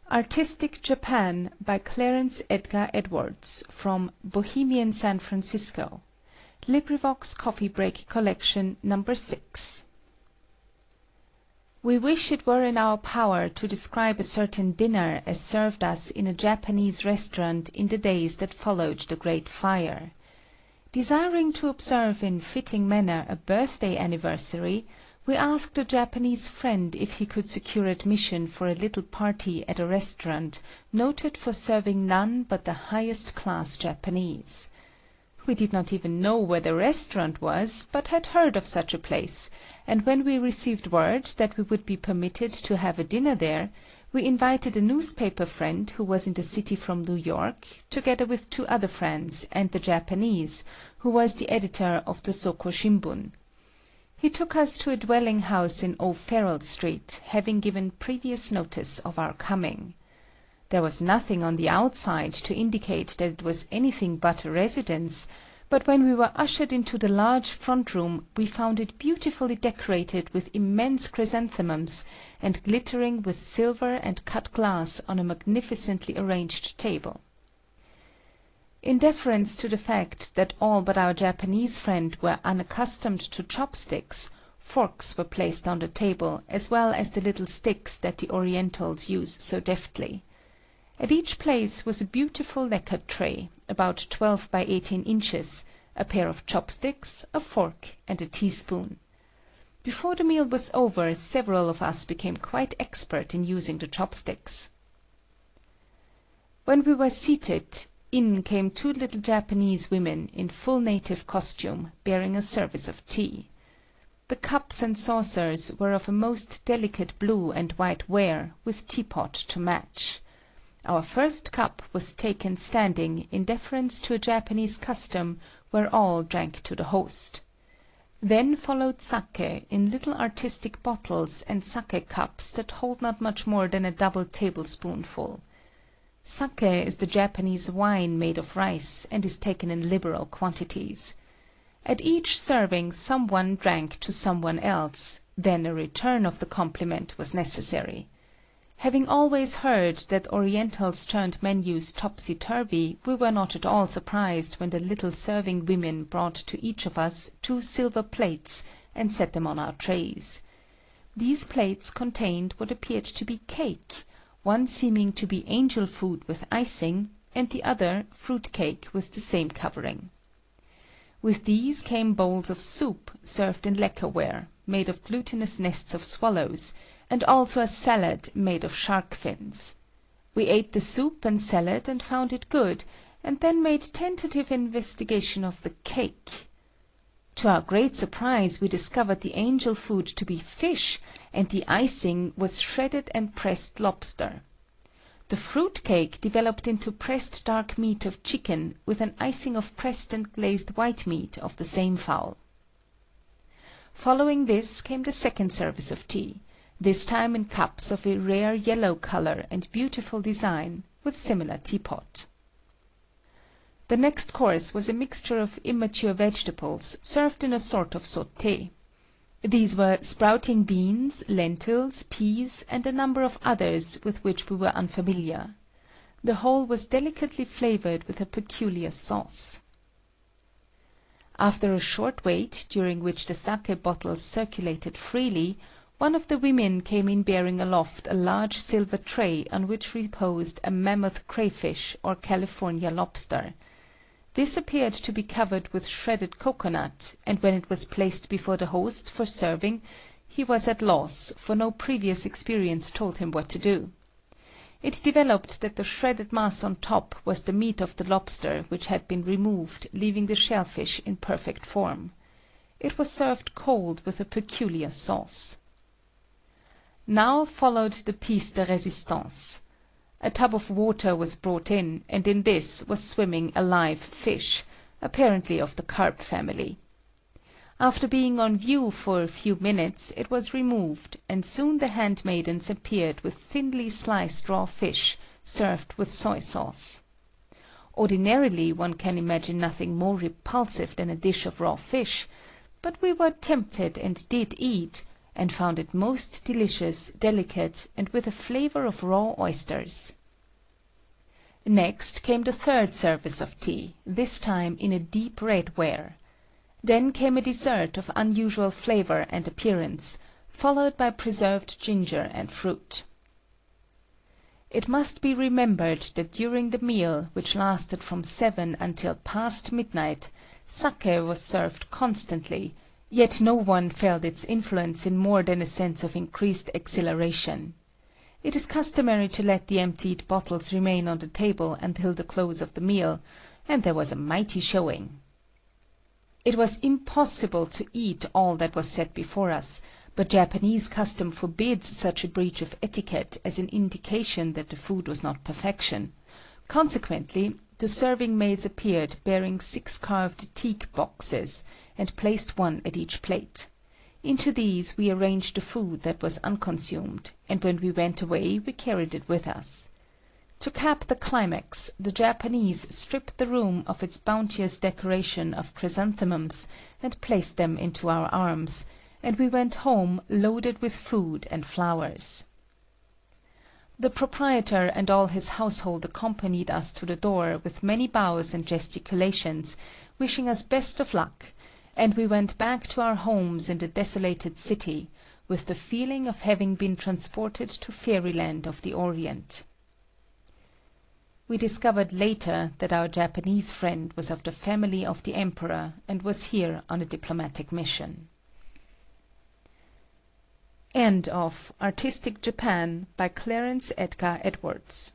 Artistic Japan by Clarence Edgar Edwards from Bohemian San Francisco. LibriVox Coffee Break Collection No. 6. We wish it were in our power to describe a certain dinner as served us in a Japanese restaurant in the days that followed the Great Fire. Desiring to observe in fitting manner a birthday anniversary, we asked a Japanese friend if he could secure admission for a little party at a restaurant noted for serving none but the highest class Japanese. We did not even know where the restaurant was, but had heard of such a place, and when we received word that we would be permitted to have a dinner there, we invited a newspaper friend who was in the city from New York, together with 2 other friends, and the Japanese, who was the editor of the Soko Shimbun. He took us to a dwelling house in O'Farrell Street, having given previous notice of our coming. There was nothing on the outside to indicate that it was anything but a residence, but when we were ushered into the large front room we found it beautifully decorated with immense chrysanthemums and glittering with silver and cut glass on a magnificently arranged table. In deference to the fact that all but our Japanese friend were unaccustomed to chopsticks, forks were placed on the table, as well as the little sticks that the Orientals use so deftly. At each place was a beautiful lacquer tray, about 12 by 18 inches, a pair of chopsticks, a fork, and a teaspoon. Before the meal was over, several of us became quite expert in using the chopsticks. When we were seated, in came 2 little Japanese women in full native costume, bearing a service of tea. The cups and saucers were of a most delicate blue and white ware, with teapot to match. Our first cup was taken standing, in deference to a Japanese custom where all drank to the host. Then followed sake in little artistic bottles and sake cups that hold not much more than a double tablespoonful. Sake is the Japanese wine made of rice, and is taken in liberal quantities. At each serving someone drank to someone else, then a return of the compliment was necessary. Having always heard that Orientals turned menus topsy-turvy, we were not at all surprised when the little serving women brought to each of us 2 silver plates and set them on our trays. These plates contained what appeared to be cake, one seeming to be angel food with icing, and the other fruit cake with the same covering. With these came bowls of soup served in lacquerware, made of glutinous nests of swallows, and also a salad made of shark fins. We ate the soup and salad and found it good, and then made tentative investigation of the cake. To our great surprise we discovered the angel food to be fish, and the icing was shredded and pressed lobster. The fruit cake developed into pressed dark meat of chicken, with an icing of pressed and glazed white meat of the same fowl. Following this came the second service of tea, this time in cups of a rare yellow color and beautiful design, with similar teapot. The next course was a mixture of immature vegetables, served in a sort of sauté. These were sprouting beans, lentils, peas, and a number of others with which we were unfamiliar. The whole was delicately flavored with a peculiar sauce. After a short wait, during which the sake bottles circulated freely, one of the women came in bearing aloft a large silver tray on which reposed a mammoth crayfish or California lobster. This appeared to be covered with shredded cocoanut, and when it was placed before the host for serving, he was at loss, for no previous experience told him what to do. It developed that the shredded mass on top was the meat of the lobster, which had been removed, leaving the shellfish in perfect form. It was served cold with a peculiar sauce. Now followed the piece de résistance. A tub of water was brought in, and in this was swimming a live fish, apparently of the carp family. After being on view for a few minutes, it was removed, and soon the handmaidens appeared with thinly sliced raw fish, served with soy sauce. Ordinarily one can imagine nothing more repulsive than a dish of raw fish, but we were tempted and did eat, and found it most delicious, delicate, and with a flavor of raw oysters. Next came the third service of tea, this time in a deep red ware. Then came a dessert of unusual flavor and appearance, followed by preserved ginger and fruit. It must be remembered that during the meal, which lasted from 7 until past midnight, sake was served constantly, yet no one felt its influence in more than a sense of increased exhilaration. It is customary to let the emptied bottles remain on the table until the close of the meal, and there was a mighty showing. It was impossible to eat all that was set before us, but Japanese custom forbids such a breach of etiquette as an indication that the food was not perfection. Consequently, the serving maids appeared bearing 6 carved teak boxes, and placed one at each plate. Into these we arranged the food that was unconsumed, and when we went away we carried it with us. To cap the climax, the Japanese stripped the room of its bounteous decoration of chrysanthemums and placed them into our arms, and we went home loaded with food and flowers. The proprietor and all his household accompanied us to the door with many bows and gesticulations, wishing us best of luck, and we went back to our homes in the desolated city, with the feeling of having been transported to fairyland of the Orient. We discovered later that our Japanese friend was of the family of the Emperor and was here on a diplomatic mission. End of Artistic Japan by Clarence Edgar Edwards.